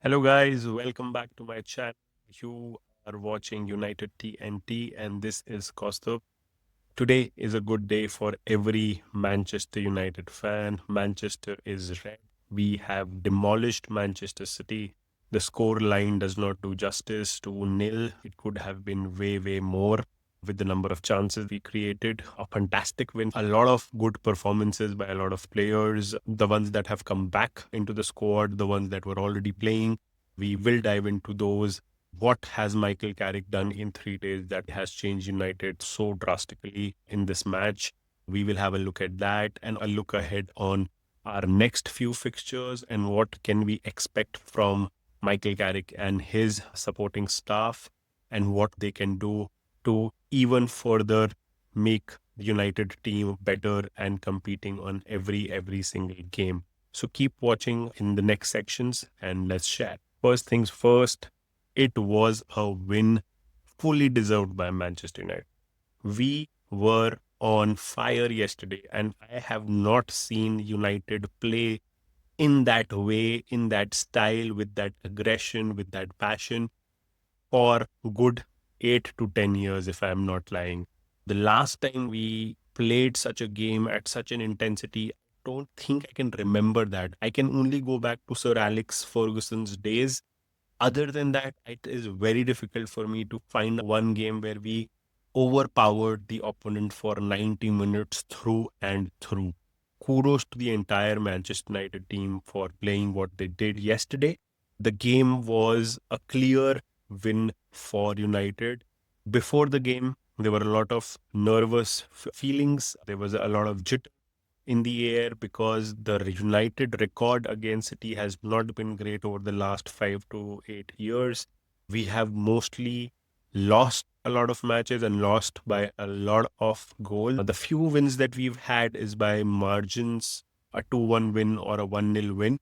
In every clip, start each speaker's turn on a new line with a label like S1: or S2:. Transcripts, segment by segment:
S1: Hello, guys. Welcome back to my channel. You are watching United TNT, and this is Kaustuv. Today is a good day for every Manchester United fan. Manchester is red. We have demolished Manchester City. The score line does not do justice to nil. It could have been way more with the number of chances we created. A fantastic win. A lot of good performances by a lot of players. The ones that have come back into the squad, the ones that were already playing. We will dive into those. What has Michael Carrick done in 3 days that has changed United so drastically in this match? We will have a look at that and a look ahead on our next few fixtures and what can we expect from Michael Carrick and his supporting staff and what they can do to even further make the United team better and competing on every single game. So keep watching in the next sections and let's chat. First things first, it was a win fully deserved by Manchester United. We were on fire yesterday, and I have not seen United play in that way, in that style, with that aggression, with that passion for good 8 to 10 years, if I'm not lying. The last time we played such a game at such an intensity, I don't think I can remember that. I can only go back to Sir Alex Ferguson's days. Other than that, it is very difficult for me to find one game where we overpowered the opponent for 90 minutes through and through. Kudos to the entire Manchester United team for playing what they did yesterday. The game was a clear win for United. Before the game, there were a lot of nervous feelings. There was a lot of jitter in the air because the United record against City has not been great over the last 5 to 8 years. We have mostly lost a lot of matches and lost by a lot of goals. The few wins that we've had is by margins, a 2-1 win or a 1-0 win,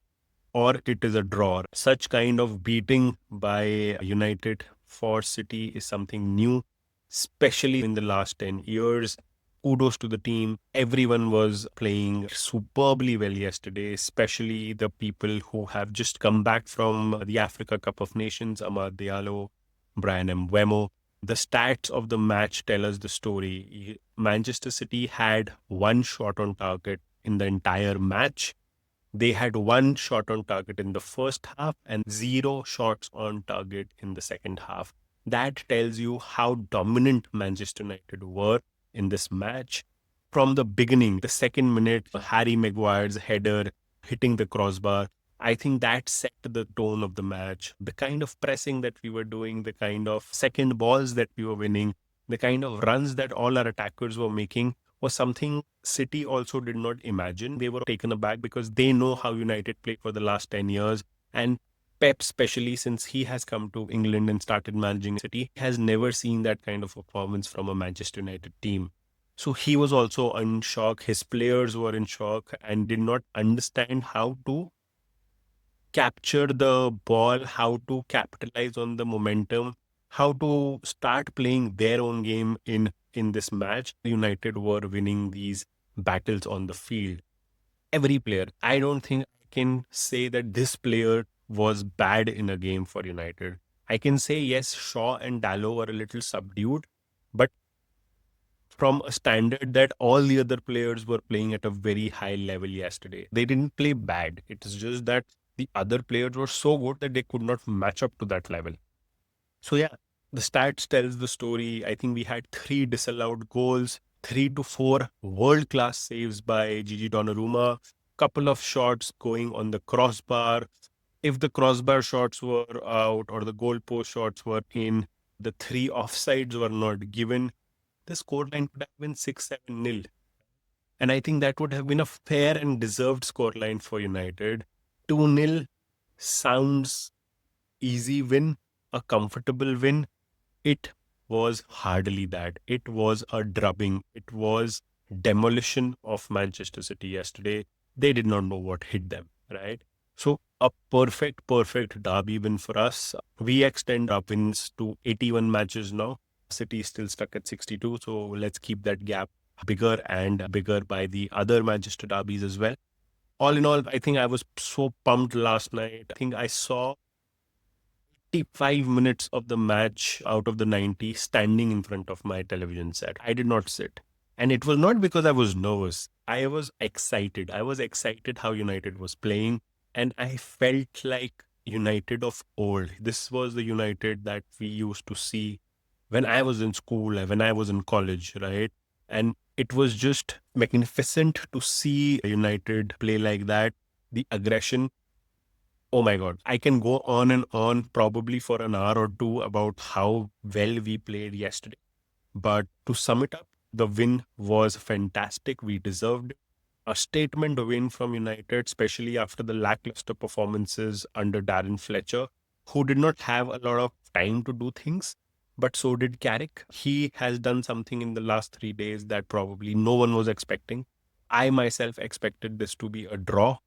S1: or it is a draw. Such kind of beating by United for City is something new, especially in the last 10 years. Kudos to the team. Everyone was playing superbly well yesterday, especially the people who have just come back from the Africa Cup of Nations, Amad Diallo, Brian Mbeumo. The stats of the match tell us the story. Manchester City had one shot on target in the entire match. They had one shot on target in the first half and zero shots on target in the second half. That tells you how dominant Manchester United were in this match. From the beginning, the second minute, Harry Maguire's header hitting the crossbar, I think that set the tone of the match. The kind of pressing that we were doing, the kind of second balls that we were winning, the kind of runs that all our attackers were making was something City also did not imagine. They were taken aback because they know how United played for the last 10 years. And Pep, especially since he has come to England and started managing City, has never seen that kind of performance from a Manchester United team. So he was also in shock. His players were in shock and did not understand how to capture the ball, how to capitalize on the momentum, how to start playing their own game in this match. United were winning these battles on the field. Every player, I don't think I can say that this player was bad in a game for United. I can say yes, Shaw and Dallo were a little subdued, but from a standard that all the other players were playing at a very high level yesterday. They didn't play bad. It is just that the other players were so good that they could not match up to that level. So yeah, the stats tells the story. I think we had 3 disallowed goals, 3 to 4 world-class saves by Gigi Donnarumma, couple of shots going on the crossbar. If the crossbar shots were out or the goalpost shots were in, the 3 offsides were not given, the scoreline could have been 6-7 nil. And I think that would have been a fair and deserved scoreline for United. 2-0 sounds easy win, a comfortable win. It was hardly that. It was a drubbing. It was demolition of Manchester City yesterday. They did not know what hit them, right? So a perfect derby win for us. We extend our wins to 81 matches now. City is still stuck at 62. So let's keep that gap bigger and bigger by the other Manchester derbies as well. All in all, I think I was so pumped last night. I think I saw 5 minutes of the match out of the 90 standing in front of my television set. I did not sit. And it was not because I was nervous. I was excited. I was excited how United was playing. And I felt like United of old. This was the United that we used to see when I was in school, when I was in college, right? And it was just magnificent to see United play like that. The aggression, oh my God. I can go on and on probably for an hour or two about how well we played yesterday. But to sum it up, the win was fantastic. We deserved it. A statement win from United, especially after the lackluster performances under Darren Fletcher, who did not have a lot of time to do things. But so did Carrick. He has done something in the last 3 days that probably no one was expecting. I myself expected this to be a draw,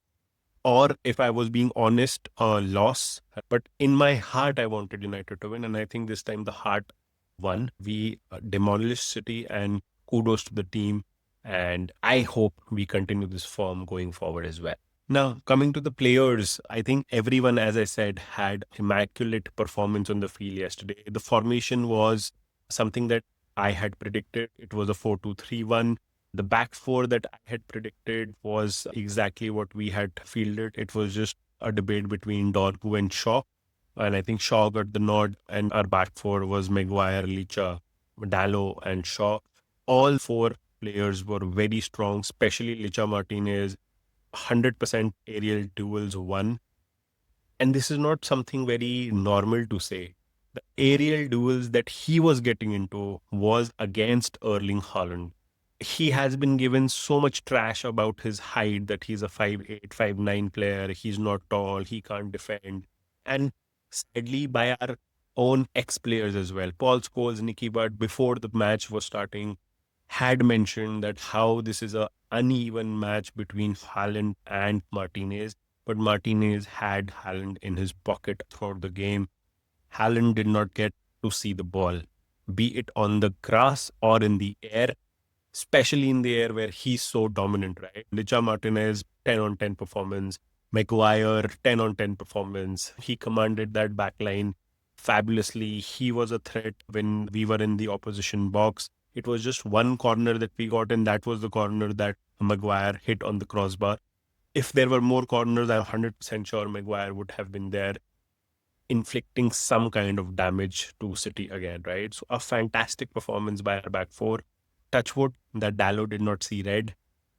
S1: or if I was being honest, a loss. But in my heart, I wanted United to win. And I think this time the heart won. We demolished City, and kudos to the team. And I hope we continue this form going forward as well. Now, coming to the players, I think everyone, as I said, had immaculate performance on the field yesterday. The formation was something that I had predicted. It was a 4-2-3-1. The back four that I had predicted was exactly what we had fielded. It was just a debate between Dorgu and Shaw. And I think Shaw got the nod, and our back four was Maguire, Licha, Dallo, and Shaw. All four players were very strong, especially Licha Martinez. 100% aerial duels won. And this is not something very normal to say. The aerial duels that he was getting into was against Erling Haaland. He has been given so much trash about his height, that he's a 5'8", 5'9" player. He's not tall. He can't defend. And sadly, by our own ex-players as well. Paul Scholes, Nicky Butt, before the match was starting, had mentioned that how this is a uneven match between Haaland and Martinez, but Martinez had Haaland in his pocket throughout the game. Haaland did not get to see the ball, be it on the grass or in the air, especially in the air where he's so dominant, right? Licha Martinez, 10 on 10 performance. Maguire, 10 on 10 performance. He commanded that back line fabulously. He was a threat when we were in the opposition box. It was just one corner that we got, and that was the corner that Maguire hit on the crossbar. If there were more corners, I'm 100% sure Maguire would have been there, inflicting some kind of damage to City again, right? So a fantastic performance by our back four. Touchwood that Dallo did not see red.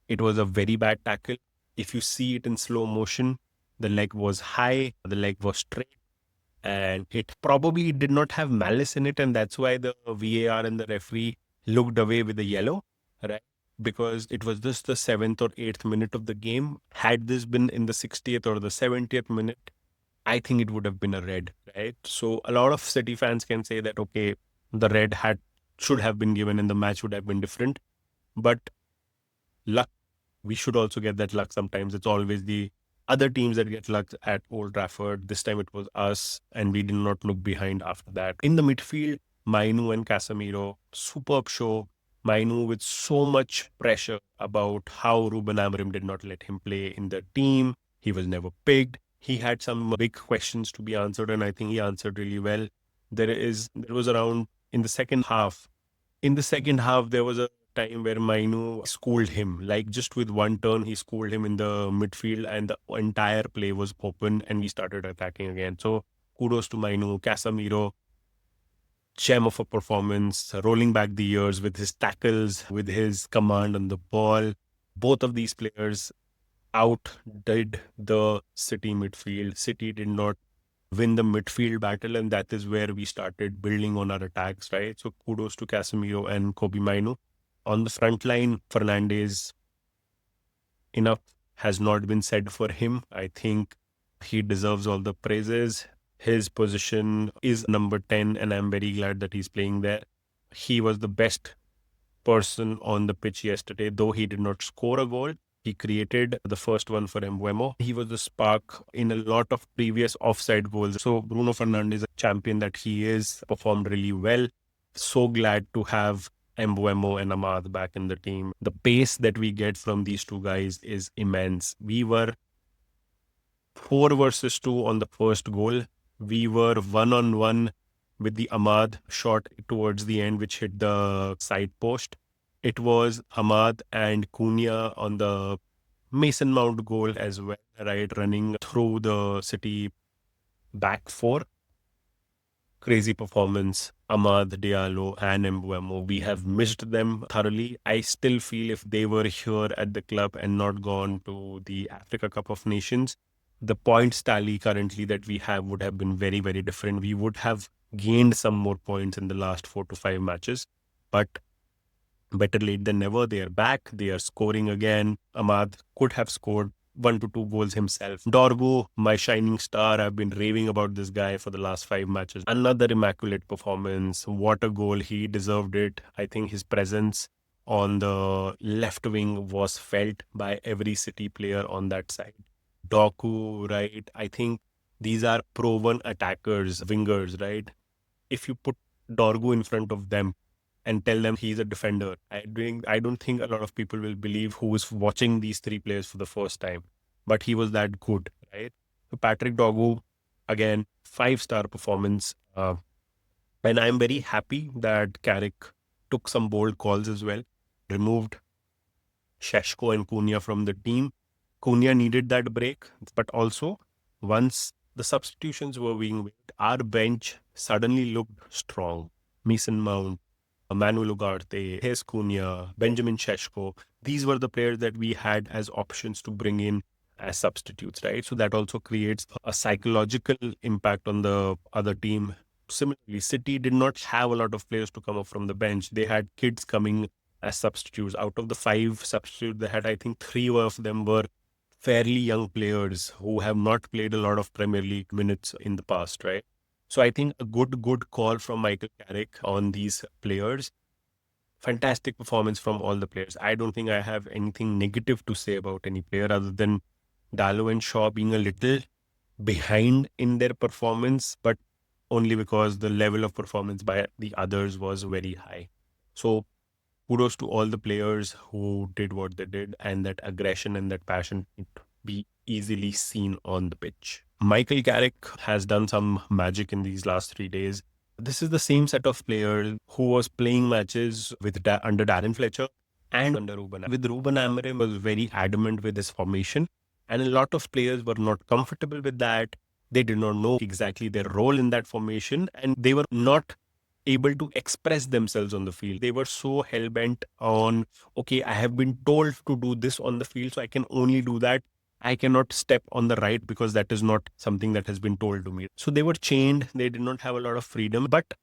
S1: It was a very bad tackle. If you see it in slow motion, the leg was high, the leg was straight, and it probably did not have malice in it. And that's why the VAR and the referee looked away with the yellow, right? Because it was just the 7th or 8th minute of the game. Had this been in the 60th or the 70th minute, I think it would have been a red, right? So a lot of City fans can say that, okay, the red should have been given and the match would have been different. But luck, we should also get that luck sometimes. It's always the other teams that get luck at Old Trafford. This time it was us, and we did not look behind after that. In the midfield, Mainu and Casemiro, superb show. Mainu with so much pressure about how Ruben Amorim did not let him play in the team. He was never picked. He had some big questions to be answered, and I think he answered really well. There was around in the second half. In the second half, there was a time where Mainu schooled him. Like just with one turn, he schooled him in the midfield, and the entire play was open, and we started attacking again. So kudos to Mainu. Casemiro, gem of a performance, rolling back the years with his tackles, with his command on the ball. Both of these players outdid the City midfield. City did not win the midfield battle, and that is where we started building on our attacks, right? So kudos to Casemiro and Kobe Mainu. On the front line, Fernandes, enough has not been said for him. I think he deserves all the praises. His position is number 10, and I'm very glad that he's playing there. He was the best person on the pitch yesterday, though he did not score a goal. He created the first one for Mbeumo. He was the spark in a lot of previous offside goals. So Bruno Fernandes, a champion that he is, performed really well. So glad to have Mbeumo and Ahmad back in the team. The pace that we get from these two guys is immense. We were 4 versus 2 on the first goal. We were one-on-one with the Ahmad shot towards the end, which hit the side post. It was Ahmad and Cunha on the Mason Mount goal as well, right? Running through the City back four. Crazy performance. Ahmad, Diallo, and Mbeumo. We have missed them thoroughly. I still feel if they were here at the club and not gone to the Africa Cup of Nations, the points tally currently that we have would have been very, very different. We would have gained some more points in the last 4 to 5 matches. But better late than never. They are back. They are scoring again. Ahmad could have scored 1 to 2 goals himself. Dorgu, my shining star. I've been raving about this guy for the last 5 matches. Another immaculate performance. What a goal. He deserved it. I think his presence on the left wing was felt by every City player on that side. Doku, right? I think these are proven attackers, wingers, right? If you put Dorgu in front of them and tell them he's a defender, I don't think a lot of people will believe who is watching these three players for the first time. But he was that good, right? So Patrick Dorgu, again, 5-star performance. And I'm very happy that Carrick took some bold calls as well, removed Sheshko and Cunha from the team. Cunha needed that break, but also once the substitutions were being made, our bench suddenly looked strong. Mason Mount, Manuel Ugarte, Hes Cunha, Benjamin Sheshko. These were the players that we had as options to bring in as substitutes, right? So that also creates a psychological impact on the other team. Similarly, City did not have a lot of players to come up from the bench. They had kids coming as substitutes. Out of the 5 substitutes they had, I think 3 of them were fairly young players who have not played a lot of Premier League minutes in the past, right? So I think a good call from Michael Carrick on these players. Fantastic performance from all the players. I don't think I have anything negative to say about any player other than Dallo and Shaw being a little behind in their performance, but only because the level of performance by the others was very high. So kudos to all the players who did what they did, and that aggression and that passion could be easily seen on the pitch. Michael Carrick has done some magic in these last 3 days. This is the same set of players who was playing matches with under Darren Fletcher and under Ruben. With Ruben Amorim was very adamant with his formation, and a lot of players were not comfortable with that. They did not know exactly their role in that formation, and they were not able to express themselves on the field. They were so hell bent on, okay, I have been told to do this on the field, so I can only do that. I cannot step on the right because that is not something that has been told to me. So they were chained. They did not have a lot of freedom. But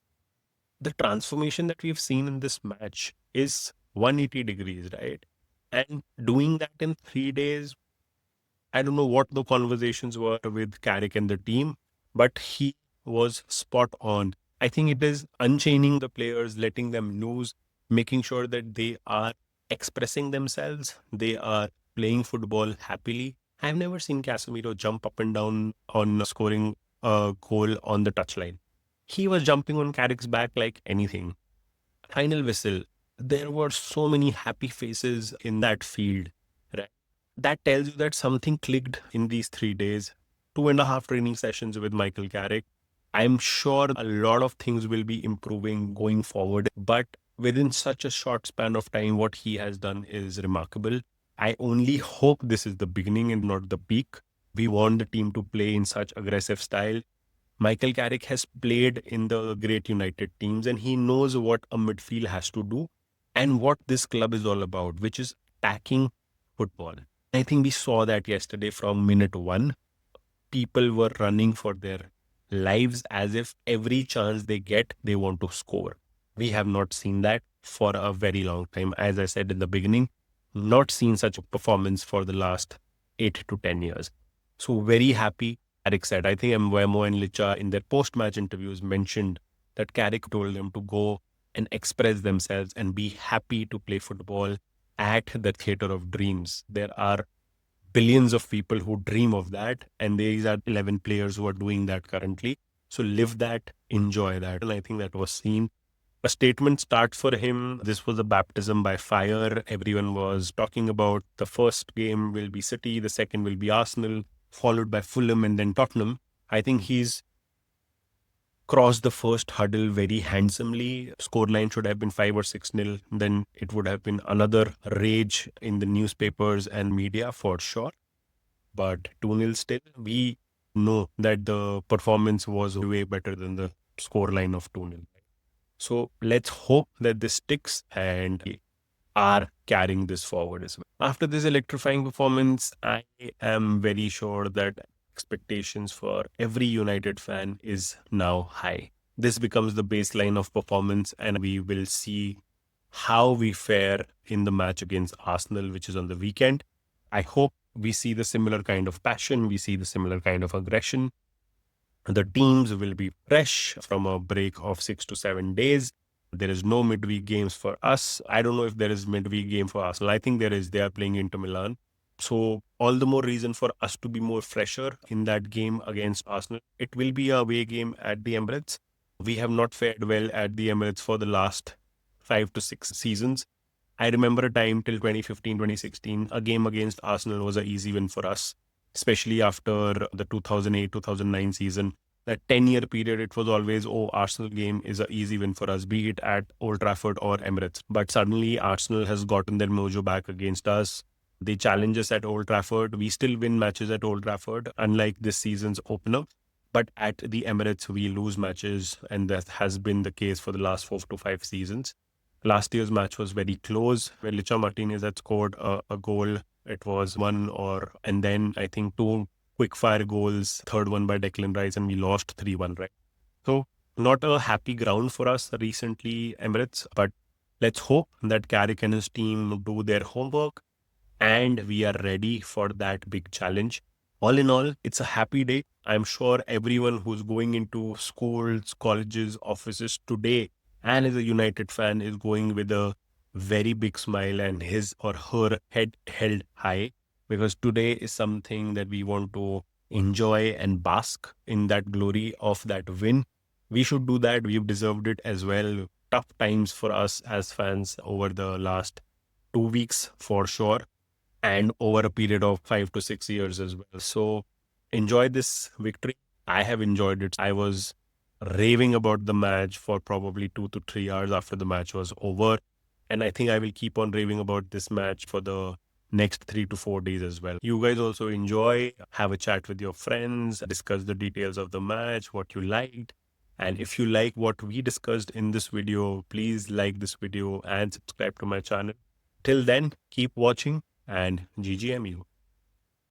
S1: the transformation that we've seen in this match is 180 degrees, right? And doing that in 3 days, I don't know what the conversations were with Carrick and the team, but he was spot on. I think it is unchaining the players, letting them loose, making sure that they are expressing themselves, they are playing football happily. I've never seen Casemiro jump up and down on scoring a goal on the touchline. He was jumping on Carrick's back like anything. Final whistle. There were so many happy faces in that field, right? That tells you that something clicked in these 3 days. 2.5 training sessions with Michael Carrick. I'm sure a lot of things will be improving going forward, but within such a short span of time, what he has done is remarkable. I only hope this is the beginning and not the peak. We want the team to play in such aggressive style. Michael Carrick has played in the great United teams, and he knows what a midfield has to do and what this club is all about, which is attacking football. I think we saw that yesterday from minute one. People were running for their lives as if every chance they get, they want to score. We have not seen that for a very long time. As I said in the beginning, not seen such a performance for the last 8 to 10 years. So very happy. Carrick said, I think Mbeumo and Licha in their post-match interviews mentioned that Carrick told them to go and express themselves and be happy to play football at the theater of dreams. There are billions of people who dream of that, and these are 11 players who are doing that currently. So live that, enjoy that. And I think that was seen. A statement start for him. This was a baptism by fire. Everyone was talking about the first game will be City, the second will be Arsenal, followed by Fulham and then Tottenham. I think he's crossed the first hurdle very handsomely. Scoreline should have been 5 or 6 nil. Then it would have been another rage in the newspapers and media for sure. But 2 nil still, we know that the performance was way better than the scoreline of 2 nil. So let's hope that this sticks and we are carrying this forward as well. After this electrifying performance, I am very sure that expectations for every United fan is now high. This becomes the baseline of performance, and we will see how we fare in the match against Arsenal, which is on the weekend. I hope we see the similar kind of passion, we see the similar kind of aggression. The teams will be fresh from a break of 6 to 7 days. There is no midweek games for us. I don't know if there is midweek game for Arsenal. I think there is. They are playing Inter Milan. So all the more reason for us to be more fresher in that game against Arsenal. It will be a away game at the Emirates. We have not fared well at the Emirates for the last 5 to 6 seasons. I remember a time till 2015, 2016, a game against Arsenal was an easy win for us, especially after the 2008, 2009 season. That 10-year period, it was always, oh, Arsenal game is an easy win for us, be it at Old Trafford or Emirates. But suddenly, Arsenal has gotten their mojo back against us. They challenge us at Old Trafford. We still win matches at Old Trafford, unlike this season's opener. But at the Emirates, we lose matches, and that has been the case for the last 4 to 5 seasons. Last year's match was very close, where Licha Martinez had scored a goal. It was one or, and then I think two quick fire goals, third one by Declan Rice, and we lost 3-1, right? So, not a happy ground for us recently, Emirates, but let's hope that Carrick and his team do their homework and we are ready for that big challenge. All in all, it's a happy day. I'm sure everyone who's going into schools, colleges, offices today and is a United fan is going with a very big smile and his or her head held high, because today is something that we want to enjoy and bask in that glory of that win. We should do that. We've deserved it as well. Tough times for us as fans over the last 2 weeks for sure, and over a period of 5 to 6 years as well. So enjoy this victory. I have enjoyed it. I was raving about the match for probably 2 to 3 hours after the match was over. And I think I will keep on raving about this match for the next 3 to 4 days as well. You guys also enjoy, have a chat with your friends, discuss the details of the match, what you liked. And if you like what we discussed in this video, please like this video and subscribe to my channel. Till then, keep watching and GGMU.